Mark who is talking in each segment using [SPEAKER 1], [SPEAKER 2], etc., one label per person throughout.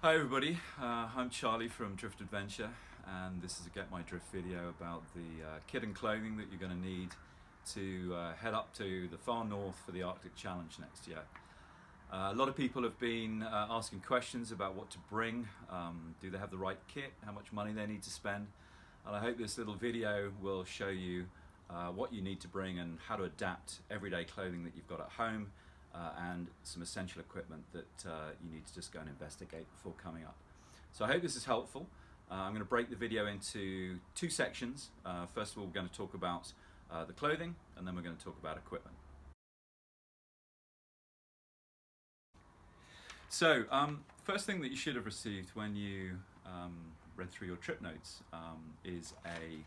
[SPEAKER 1] Hi everybody, I'm Charlie from Drift Adventure, and this is a Get My Drift video about the kit and clothing that you're going to need to head up to the far north for the Arctic Challenge next year. A lot of people have been asking questions about what to bring, do they have the right kit, how much money they need to spend, and I hope this little video will show you what you need to bring and how to adapt everyday clothing that you've got at home and some essential equipment that you need to just go and investigate before coming up. So I hope this is helpful. I'm going to break the video into two sections. First of all, we're going to talk about the clothing, and then we're going to talk about equipment. So first thing that you should have received when you read through your trip notes is a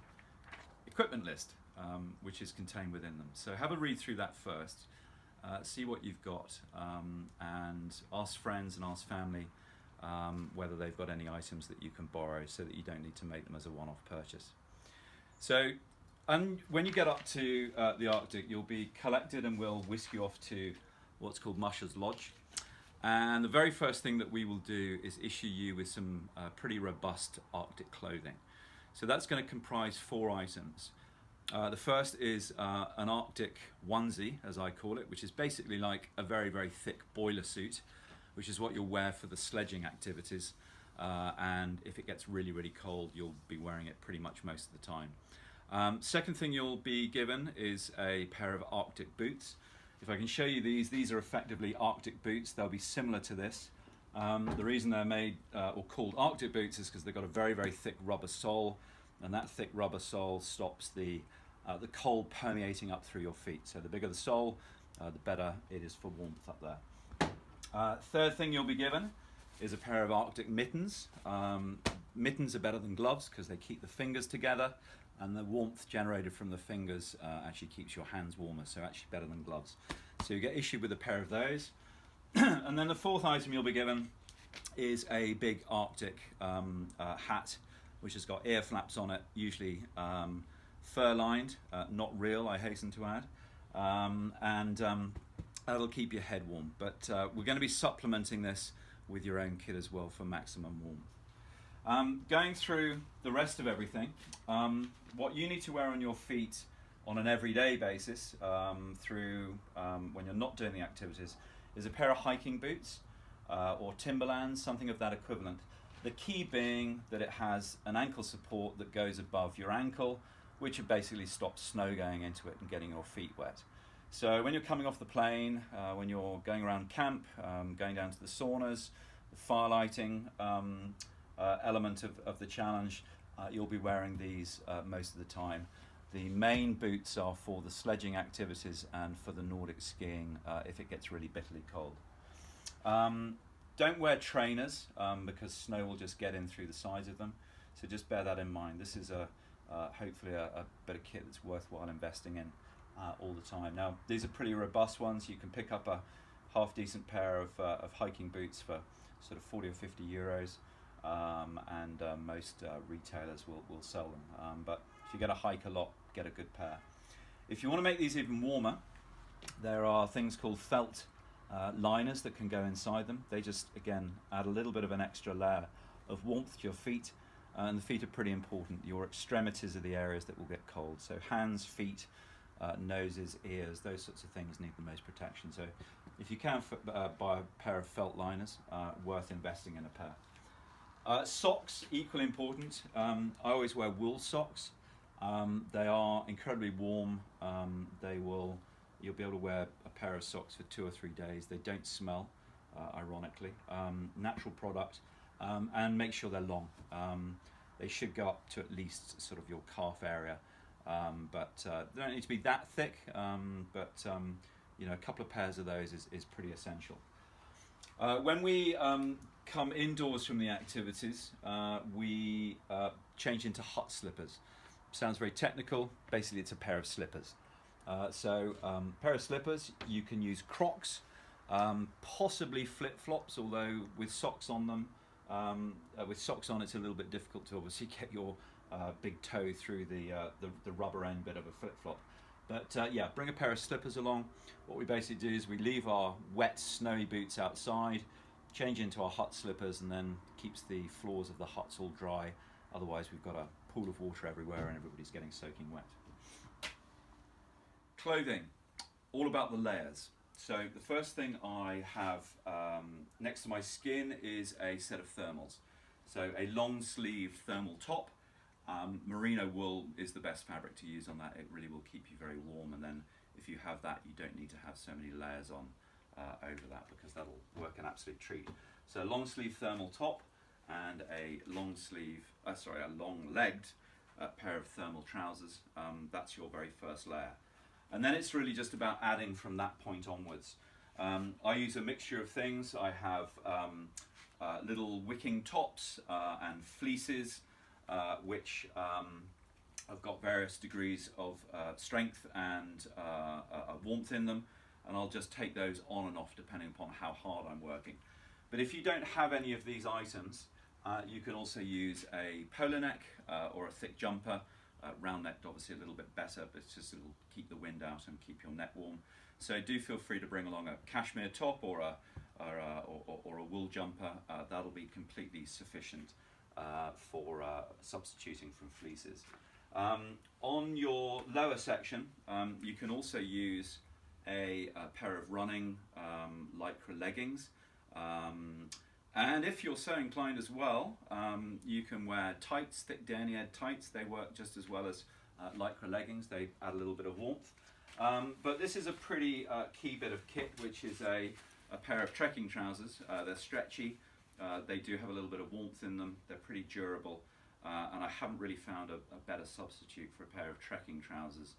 [SPEAKER 1] equipment list, which is contained within them. So have a read through that first. See what you've got, and ask friends and ask family whether they've got any items that you can borrow so that you don't need to make them as a one-off purchase. So when you get up to the Arctic, you'll be collected and we'll whisk you off to what's called Musher's Lodge. And the very first thing that we will do is issue you with some pretty robust Arctic clothing. So that's going to comprise 4 items. The first is an Arctic onesie, as I call it, which is basically like a very, very thick boiler suit, which is what you'll wear for the sledging activities. And if it gets really, really cold, you'll be wearing it pretty much most of the time. Second thing you'll be given is a pair of Arctic boots. If I can show you these are effectively Arctic boots. They'll be similar to this. The reason they're made or called Arctic boots is because they've got a very, very thick rubber sole, and that thick rubber sole stops the cold permeating up through your feet. So the bigger the sole, the better it is for warmth up there. Third thing you'll be given is a pair of Arctic mittens. Mittens are better than gloves because they keep the fingers together, and the warmth generated from the fingers actually keeps your hands warmer, so actually better than gloves. So you get issued with a pair of those. And then the fourth item you'll be given is a big Arctic hat, which has ear ear flaps on it, usually fur-lined, not real, I hasten to add, and that'll keep your head warm. But we're going to be supplementing this with your own kit as well for maximum warmth. Going through the rest of everything, what you need to wear on your feet on an everyday basis through when you're not doing the activities is a pair of hiking boots or Timberlands, something of that equivalent. The key being that it has an ankle support that goes above your ankle, which basically stops snow going into it and getting your feet wet. So when you're coming off the plane, when you're going around camp, going down to the saunas, the fire lighting element of the challenge, you'll be wearing these most of the time. The main boots are for the sledging activities and for the Nordic skiing if it gets really bitterly cold. Don't wear trainers because snow will just get in through the sides of them. So just bear that in mind. This is hopefully a bit of kit that's worthwhile investing in all the time. Now, these are pretty robust ones. You can pick up a half decent pair of hiking boots for sort of 40 or 50 euros, and most retailers will sell them. But if you're going to hike a lot, get a good pair. If you want to make these even warmer, there are things called felt liners that can go inside them. They just, again, add a little bit of an extra layer of warmth to your feet, and the feet are pretty important. Your extremities are the areas that will get cold. So hands, feet, noses, ears, those sorts of things need the most protection. So if you can buy a pair of felt liners, worth investing in a pair. Socks, equally important. I always wear wool socks. They are incredibly warm. You'll be able to wear a pair of socks for 2 or 3 days. They don't smell, ironically. Natural product, and make sure they're long. They should go up to at least sort of your calf area, but they don't need to be that thick. But a couple of pairs of those is pretty essential. When we come indoors from the activities, we change into hut slippers. Sounds very technical. Basically, it's a pair of slippers. Pair of slippers, you can use Crocs, possibly flip-flops, although with socks on them, it's a little bit difficult to obviously get your big toe through the rubber end bit of a flip-flop. But yeah, bring a pair of slippers along. What we basically do is we leave our wet, snowy boots outside, change into our hut slippers, and then keeps the floors of the huts all dry. Otherwise we've got a pool of water everywhere and everybody's getting soaking wet. Clothing, all about the layers. So the first thing I have next to my skin is a set of thermals. So a long sleeve thermal top. Merino wool is the best fabric to use on that. It really will keep you very warm, and then if you have that, you don't need to have so many layers on over that, because that'll work an absolute treat. So a long sleeve thermal top and a long legged pair of thermal trousers. That's your very first layer. And then it's really just about adding from that point onwards. I use a mixture of things. I have little wicking tops and fleeces, which have got various degrees of strength and warmth in them. And I'll just take those on and off depending upon how hard I'm working. But if you don't have any of these items, you can also use a polo neck or a thick jumper. Round necked obviously a little bit better, but it's just it'll keep the wind out and keep your neck warm. So do feel free to bring along a cashmere top or a wool jumper. That'll be completely sufficient for substituting from fleeces. On your lower section, you can also use a pair of running lycra leggings. And if you're so inclined as well, you can wear tights, thick denier tights. They work just as well as lycra leggings. They add a little bit of warmth. But this is a pretty key bit of kit, which is a pair of trekking trousers. They're stretchy. They do have a little bit of warmth in them. They're pretty durable. And I haven't really found a better substitute for a pair of trekking trousers.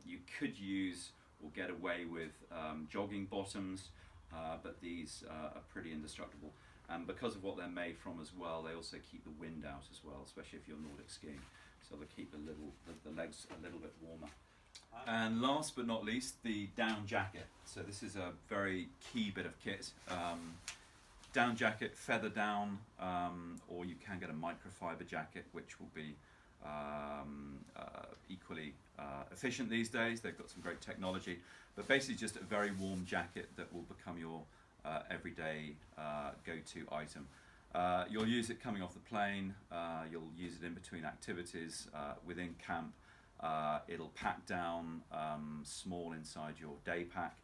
[SPEAKER 1] You could use or get away with jogging bottoms. But these are pretty indestructible, and because of what they're made from as well, they also keep the wind out as well, especially if you're Nordic skiing, so they keep the legs a little bit warmer. And last but not least, the down jacket. So this is a very key bit of kit. Down jacket, feather down, or you can get a microfiber jacket, which will be equally efficient these days. They've got some great technology, but basically just a very warm jacket that will become your everyday go-to item. You'll use it coming off the plane, you'll use it in between activities, within camp. It'll pack down small inside your day pack.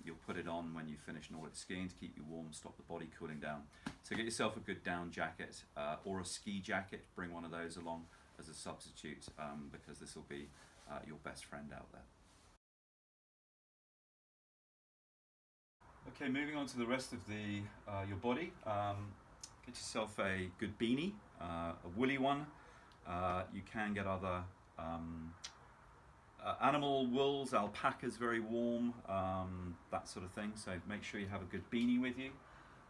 [SPEAKER 1] You'll put it on when you finish Nordic skiing to keep you warm, stop the body cooling down. So get yourself a good down jacket or a ski jacket. Bring one of those along as a substitute, because this will be your best friend out there. Okay, moving on to the rest of the your body. Get yourself a good beanie, a woolly one. You can get other animal wools, alpaca's very warm, that sort of thing. So make sure you have a good beanie with you.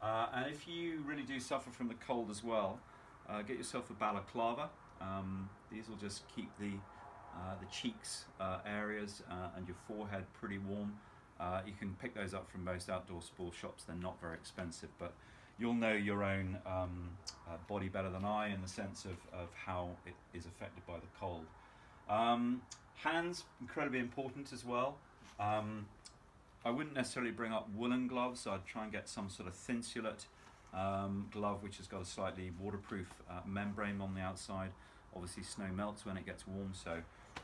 [SPEAKER 1] And if you really do suffer from the cold as well, get yourself a balaclava. These will just keep the cheeks areas and your forehead pretty warm. You can pick those up from most outdoor sport shops. They're not very expensive, but you'll know your own body better than I in the sense of how it is affected by the cold. Hands, incredibly important as well. I wouldn't necessarily bring up woolen gloves. I'd try and get some sort of thinsulate glove which has got a slightly waterproof membrane on the outside. Obviously snow melts when it gets warm, so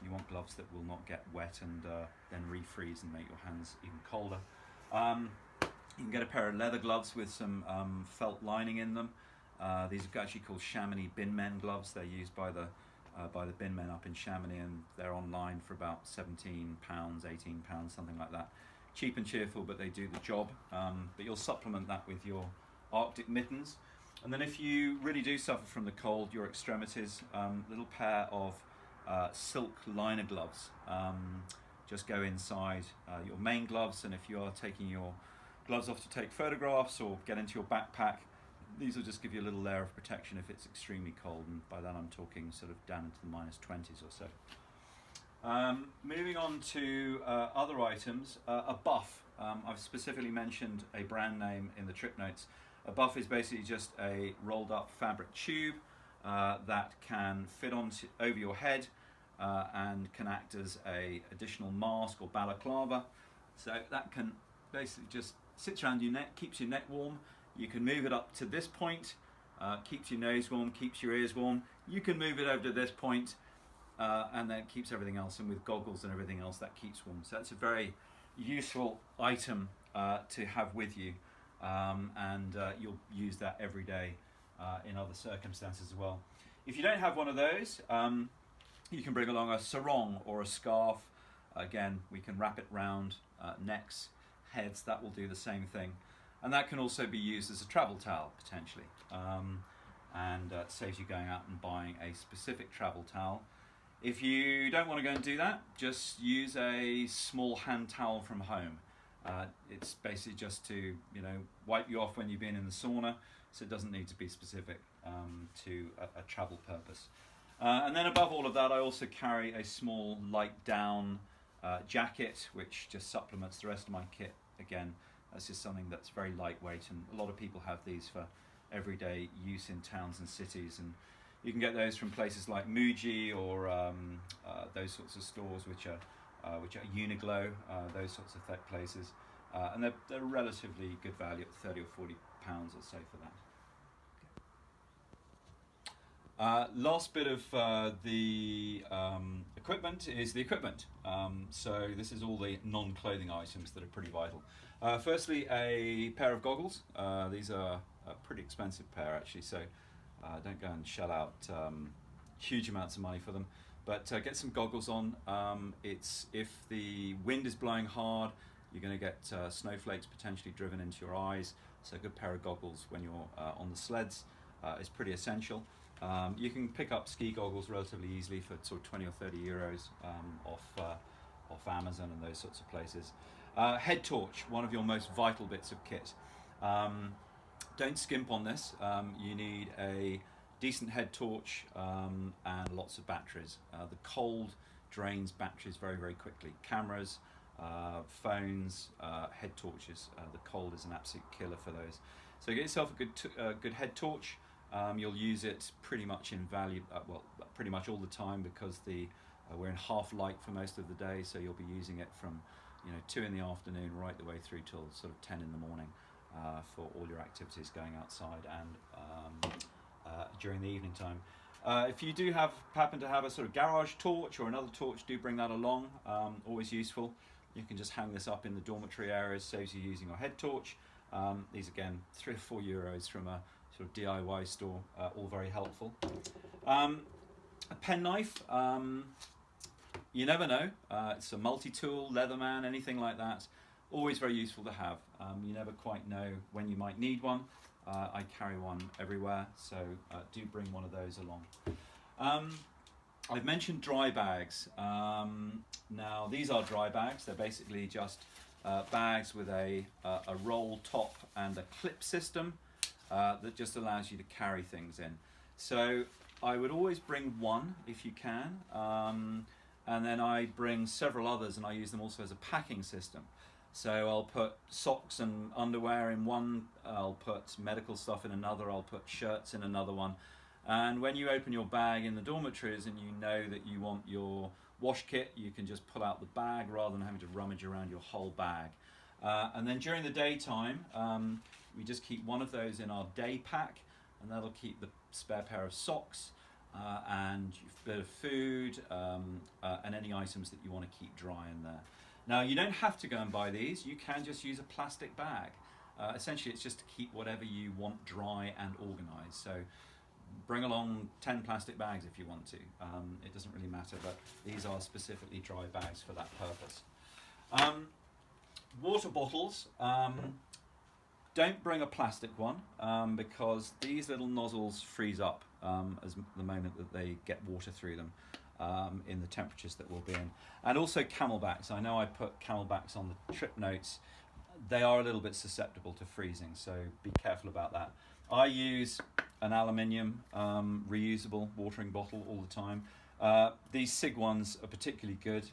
[SPEAKER 1] you want gloves that will not get wet and then refreeze and make your hands even colder. You can get a pair of leather gloves with some felt lining in them. These are actually called Chamonix Binmen gloves. They're used by the binmen up in Chamonix, and they're online for about £17, £18, something like that. Cheap and cheerful, but they do the job. But you'll supplement that with your Arctic mittens. And then if you really do suffer from the cold, your extremities, little pair of silk liner gloves. Just go inside your main gloves, and if you are taking your gloves off to take photographs or get into your backpack, these will just give you a little layer of protection if it's extremely cold, and by that I'm talking sort of down into the -20s or so. Moving on to other items, a buff. I've specifically mentioned a brand name in the trip notes. A buff is basically just a rolled up fabric tube that can fit over your head and can act as a additional mask or balaclava. So that can basically just sits around your neck, keeps your neck warm. You can move it up to this point, keeps your nose warm, keeps your ears warm. You can move it over to this point, and then it keeps everything else. And with goggles and everything else, that keeps warm. So that's a very useful item to have with you, and you'll use that every day in other circumstances as well. If you don't have one of those, you can bring along a sarong or a scarf. Again, we can wrap it round necks, heads. That will do the same thing, and that can also be used as a travel towel potentially, and saves you going out and buying a specific travel towel. If you don't want to go and do that, just use a small hand towel from home. It's basically just to wipe you off when you've been in the sauna, so it doesn't need to be specific to a travel purpose. And then above all of that, I also carry a small light down jacket, which just supplements the rest of my kit. Again, that's just something that's very lightweight, and a lot of people have these for everyday use in towns and cities, and you can get those from places like Muji or those sorts of stores, which are Uniqlo, those sorts of places, and they're relatively good value at £30 or £40 or so for that. Last bit of the equipment is the equipment. So this is all the non-clothing items that are pretty vital. Firstly, a pair of goggles. These are a pretty expensive pair actually, so don't go and shell out huge amounts of money for them. But get some goggles on. It's if the wind is blowing hard, you're going to get snowflakes potentially driven into your eyes. So a good pair of goggles when you're on the sleds is pretty essential. You can pick up ski goggles relatively easily for sort of 20 or 30 euros off Amazon and those sorts of places. Head torch, one of your most vital bits of kit. Don't skimp on this. You need a decent head torch and lots of batteries. The cold drains batteries very, very quickly. Cameras, phones, head torches. The cold is an absolute killer for those. So get yourself a good head torch. You'll use it pretty much in value, pretty much all the time, because we're in half light for most of the day, so you'll be using it from 2 in the afternoon right the way through till sort of 10 in the morning for all your activities going outside and during the evening time. If you do happen to have a sort of garage torch or another torch, do bring that along, always useful. You can just hang this up in the dormitory areas, saves you using your head torch. These again, €3 or €4 from a sort of DIY store, all very helpful. A penknife, you never know. It's a multi-tool, Leatherman, anything like that. Always very useful to have. You never quite know when you might need one. I carry one everywhere, so do bring one of those along. I've mentioned dry bags. Now these are dry bags. They're basically just bags with a roll top and a clip system that just allows you to carry things in. So I would always bring one if you can, and then I bring several others, and I use them also as a packing system. So I'll put socks and underwear in one, I'll put medical stuff in another, I'll put shirts in another one. And when you open your bag in the dormitories and you know that you want your wash kit, you can just pull out the bag rather than having to rummage around your whole bag. And then during the daytime, we just keep one of those in our day pack, and that'll keep the spare pair of socks and a bit of food and any items that you want to keep dry in there. Now, you don't have to go and buy these. You can just use a plastic bag. Essentially, it's just to keep whatever you want dry and organised. So bring along 10 plastic bags if you want to. It doesn't really matter, but these are specifically dry bags for that purpose. Water bottles. Don't bring a plastic one because these little nozzles freeze up as the moment that they get water through them in the temperatures that we'll be in. And also camelbacks. I know I put camelbacks on the trip notes. They are a little bit susceptible to freezing, so be careful about that. I use an aluminium reusable watering bottle all the time. These SIG ones are particularly good,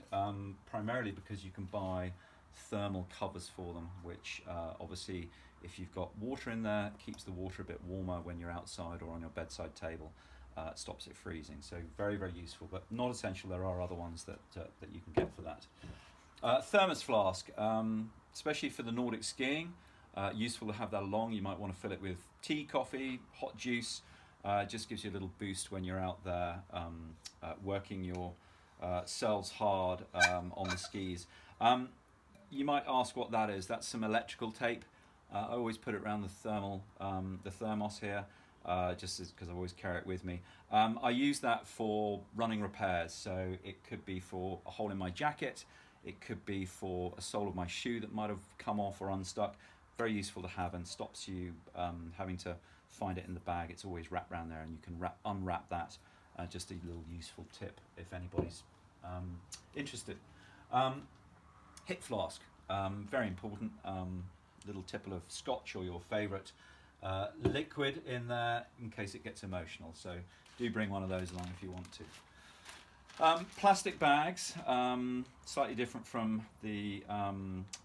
[SPEAKER 1] primarily because you can buy thermal covers for them, which obviously if you've got water in there, keeps the water a bit warmer when you're outside or on your bedside table, stops it freezing. So very, very useful, but not essential. There are other ones that you can get for that. Thermos flask, especially for the Nordic skiing. Useful to have that along. You might want to fill it with tea, coffee, hot juice. Just gives you a little boost when you're out there working your cells hard on the skis. You might ask what that is. That's some electrical tape. I always put it around the thermos here, just because I always carry it with me. I use that for running repairs. So it could be for a hole in my jacket. It could be for a sole of my shoe that might have come off or unstuck. Very useful to have, and stops you having to find it in the bag. It's always wrapped around there, and you can unwrap that. Just a little useful tip if anybody's interested. Hip flask, very important. Little tipple of scotch or your favourite liquid in there in case it gets emotional. So do bring one of those along if you want to. Plastic bags, slightly different from the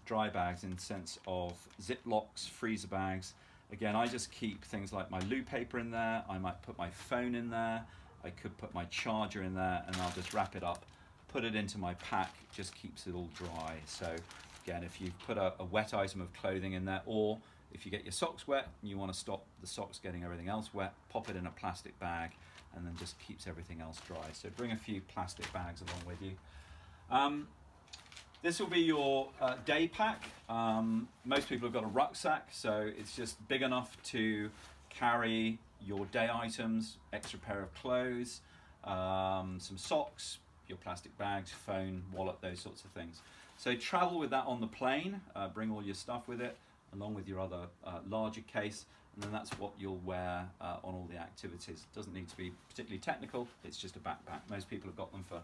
[SPEAKER 1] dry bags in the sense of Ziplocs, freezer bags. Again, I just keep things like my loo paper in there. I might put my phone in there. I could put my charger in there, and I'll just wrap it up, put it into my pack. Just keeps it all dry. So again, if you put a wet item of clothing in there, or if you get your socks wet and you want to stop the socks getting everything else wet, pop it in a plastic bag, and then just keeps everything else dry. So bring a few plastic bags along with you. This will be your day pack. Most people have got a rucksack, so it's just big enough to carry your day items, extra pair of clothes, some socks, your plastic bags, phone, wallet, those sorts of things. So travel with that on the plane, bring all your stuff with it, along with your other larger case, and then that's what you'll wear on all the activities. It doesn't need to be particularly technical, it's just a backpack. Most people have got them for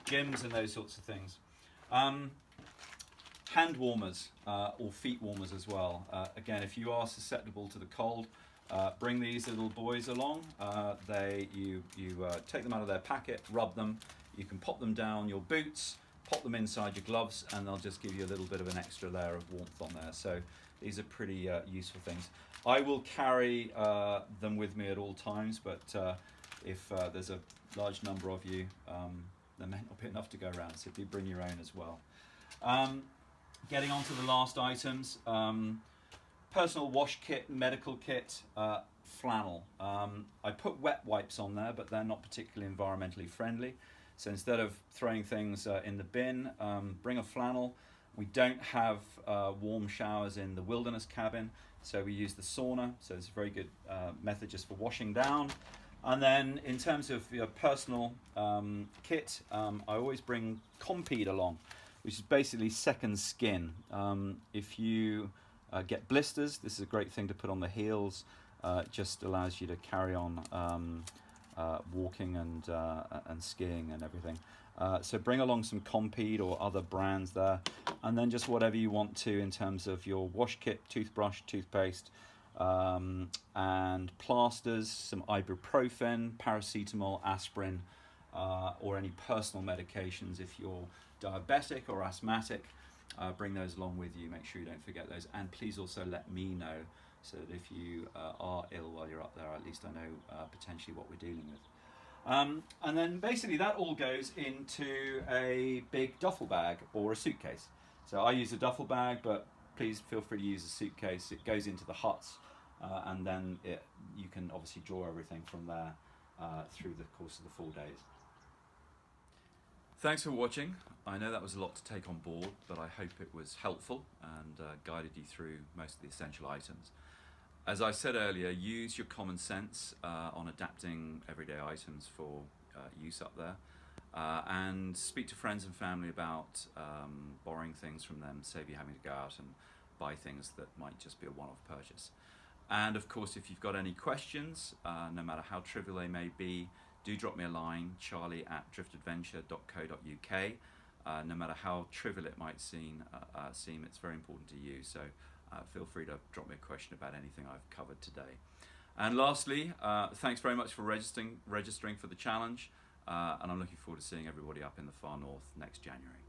[SPEAKER 1] gyms and those sorts of things. Hand warmers or feet warmers as well. Again, if you are susceptible to the cold, bring these little boys along. You take them out of their packet, rub them. You can pop them down your boots, pop them inside your gloves, and they'll just give you a little bit of an extra layer of warmth on there. So these are pretty useful things. I will carry them with me at all times, but if there's a large number of you, there may not be enough to go around, so do bring your own as well. Getting on to the last items, personal wash kit, medical kit, flannel. I put wet wipes on there, but they're not particularly environmentally friendly. So instead of throwing things in the bin, bring a flannel. We don't have warm showers in the wilderness cabin, so we use the sauna. So it's a very good method just for washing down. And then in terms of your personal kit, I always bring Compeed along, which is basically second skin. If you get blisters, this is a great thing to put on the heels. It just allows you to carry on walking and skiing and everything. So bring along some Compeed or other brands there, and then just whatever you want to in terms of your wash kit, toothbrush, toothpaste, and plasters, some ibuprofen, paracetamol, aspirin, or any personal medications. If you're diabetic or asthmatic, bring those along with you. Make sure you don't forget those, and please also let me know, so that if you are ill while you're up there, at least I know potentially what we're dealing with. And then basically that all goes into a big duffel bag or a suitcase. So I use a duffel bag, but please feel free to use a suitcase. It goes into the huts, and then you can obviously draw everything from there through the course of the 4 days. Thanks for watching. I know that was a lot to take on board, but I hope it was helpful and guided you through most of the essential items. As I said earlier, use your common sense on adapting everyday items for use up there, and speak to friends and family about borrowing things from them, save you having to go out and buy things that might just be a one-off purchase. And of course, if you've got any questions, no matter how trivial they may be, do drop me a line, charlie@driftadventure.co.uk. No matter how trivial it might seem, it's very important to you. So feel free to drop me a question about anything I've covered today. And lastly, thanks very much for registering for the challenge, and I'm looking forward to seeing everybody up in the far north next January.